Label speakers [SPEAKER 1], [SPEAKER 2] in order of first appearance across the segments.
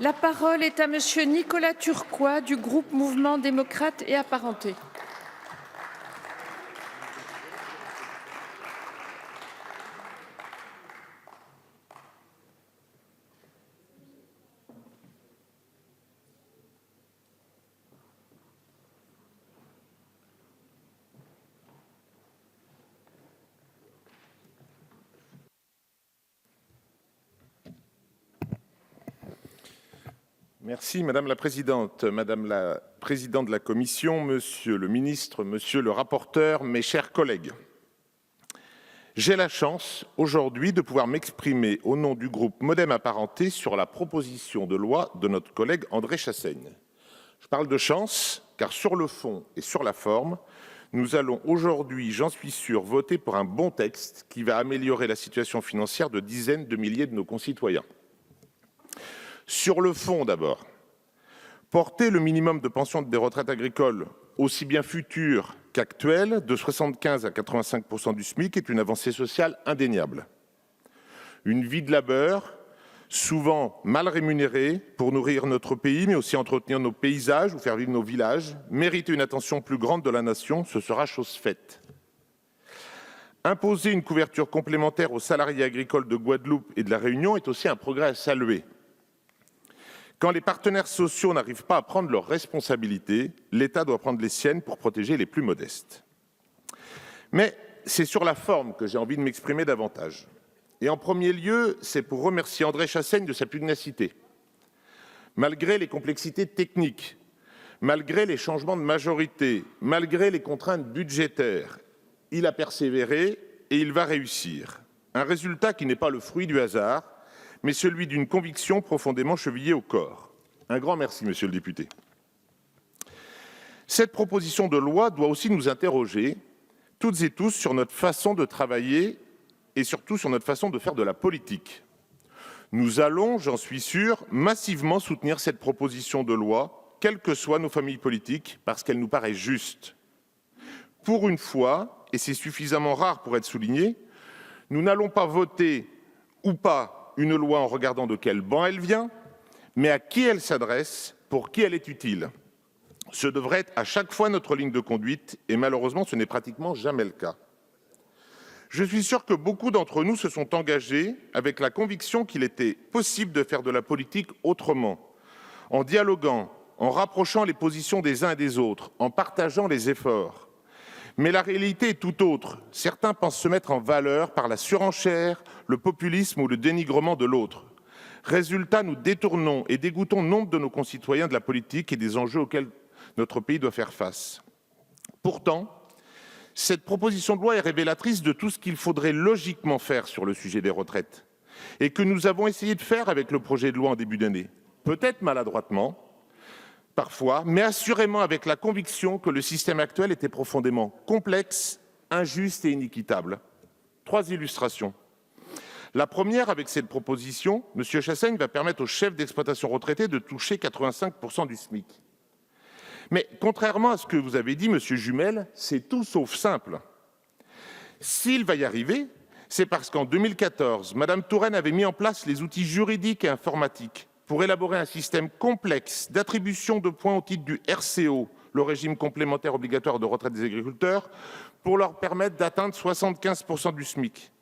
[SPEAKER 1] La parole est à Monsieur Nicolas Turquois du groupe Mouvement démocrate et apparentés.
[SPEAKER 2] Merci Madame la Présidente, Madame la Présidente de la Commission, Monsieur le Ministre, Monsieur le Rapporteur, mes chers collègues. J'ai la chance aujourd'hui de pouvoir m'exprimer au nom du groupe Modem Apparentés sur la proposition de loi de notre collègue André Chassaigne. Je parle de chance car sur le fond et sur la forme, nous allons aujourd'hui, j'en suis sûr, voter pour un bon texte qui va améliorer la situation financière de dizaines de milliers de nos concitoyens. Sur le fond d'abord, porter le minimum de pension des retraites agricoles, aussi bien futur qu'actuel, de 75 à 85% du SMIC est une avancée sociale indéniable. Une vie de labeur, souvent mal rémunérée pour nourrir notre pays, mais aussi entretenir nos paysages ou faire vivre nos villages, mérite une attention plus grande de la nation, ce sera chose faite. Imposer une couverture complémentaire aux salariés agricoles de Guadeloupe et de la Réunion est aussi un progrès à saluer. Quand les partenaires sociaux n'arrivent pas à prendre leurs responsabilités, l'État doit prendre les siennes pour protéger les plus modestes. Mais c'est sur la forme que j'ai envie de m'exprimer davantage. Et en premier lieu, c'est pour remercier André Chassaigne de sa pugnacité. Malgré les complexités techniques, malgré les changements de majorité, malgré les contraintes budgétaires, il a persévéré et il va réussir. Un résultat qui n'est pas le fruit du hasard, mais celui d'une conviction profondément chevillée au corps. Un grand merci, Monsieur le député. Cette proposition de loi doit aussi nous interroger, toutes et tous, sur notre façon de travailler et surtout sur notre façon de faire de la politique. Nous allons, j'en suis sûr, massivement soutenir cette proposition de loi, quelles que soient nos familles politiques, parce qu'elle nous paraît juste. Pour une fois, et c'est suffisamment rare pour être souligné, nous n'allons pas voter ou pas une loi en regardant de quel banc elle vient, mais à qui elle s'adresse, pour qui elle est utile. Ce devrait être à chaque fois notre ligne de conduite, et malheureusement, ce n'est pratiquement jamais le cas. Je suis sûr que beaucoup d'entre nous se sont engagés avec la conviction qu'il était possible de faire de la politique autrement, en dialoguant, en rapprochant les positions des uns et des autres, en partageant les efforts. Mais la réalité est tout autre. Certains pensent se mettre en valeur par la surenchère, le populisme ou le dénigrement de l'autre. Résultat, nous détournons et dégoûtons nombre de nos concitoyens de la politique et des enjeux auxquels notre pays doit faire face. Pourtant, cette proposition de loi est révélatrice de tout ce qu'il faudrait logiquement faire sur le sujet des retraites et que nous avons essayé de faire avec le projet de loi en début d'année. Peut-être maladroitement, parfois, mais assurément avec la conviction que le système actuel était profondément complexe, injuste et inéquitable. 3 illustrations. La première, avec cette proposition, M. Chassaigne va permettre aux chefs d'exploitation retraités de toucher 85% du SMIC. Mais contrairement à ce que vous avez dit, M. Jumel, c'est tout sauf simple. S'il va y arriver, c'est parce qu'en 2014, Mme Touraine avait mis en place les outils juridiques et informatiques pour élaborer un système complexe d'attribution de points au titre du RCO, le régime complémentaire obligatoire de retraite des agriculteurs, pour leur permettre d'atteindre 75% du SMIC.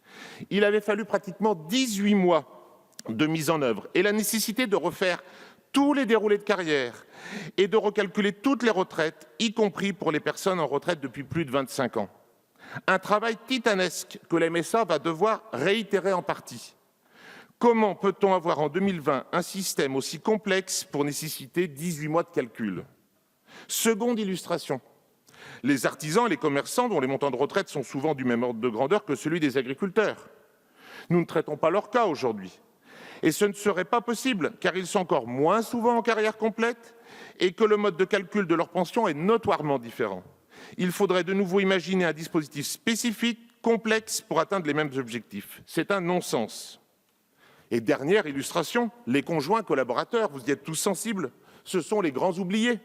[SPEAKER 2] Il avait fallu pratiquement 18 mois de mise en œuvre et la nécessité de refaire tous les déroulés de carrière et de recalculer toutes les retraites, y compris pour les personnes en retraite depuis plus de 25 ans. Un travail titanesque que la MSA va devoir réitérer en partie. Comment peut-on avoir en 2020 un système aussi complexe pour nécessiter 18 mois de calcul? Seconde illustration. Les artisans et les commerçants dont les montants de retraite sont souvent du même ordre de grandeur que celui des agriculteurs. Nous ne traitons pas leur cas aujourd'hui. Et ce ne serait pas possible, car ils sont encore moins souvent en carrière complète et que le mode de calcul de leur pension est notoirement différent. Il faudrait de nouveau imaginer un dispositif spécifique, complexe, pour atteindre les mêmes objectifs. C'est un non-sens. Et dernière illustration, les conjoints collaborateurs, vous y êtes tous sensibles, ce sont les grands oubliés.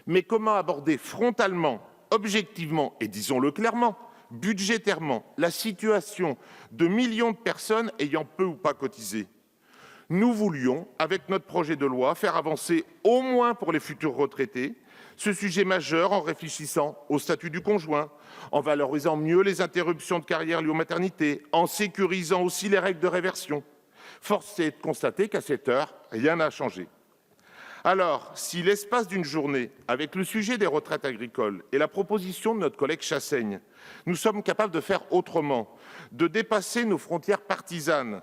[SPEAKER 2] Mais comment aborder frontalement, objectivement et disons-le clairement, budgétairement, la situation de millions de personnes ayant peu ou pas cotisé? Nous voulions, avec notre projet de loi, faire avancer, au moins pour les futurs retraités, ce sujet majeur en réfléchissant au statut du conjoint, en valorisant mieux les interruptions de carrière liées aux maternités, en sécurisant aussi les règles de réversion. Force est de constater qu'à cette heure, rien n'a changé. Alors, si l'espace d'une journée, avec le sujet des retraites agricoles et la proposition de notre collègue Chassaigne, nous sommes capables de faire autrement, de dépasser nos frontières partisanes,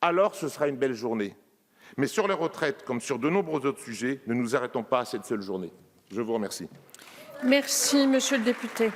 [SPEAKER 2] alors ce sera une belle journée. Mais sur les retraites, comme sur de nombreux autres sujets, ne nous arrêtons pas à cette seule journée. Je vous remercie.
[SPEAKER 1] Merci, monsieur le député.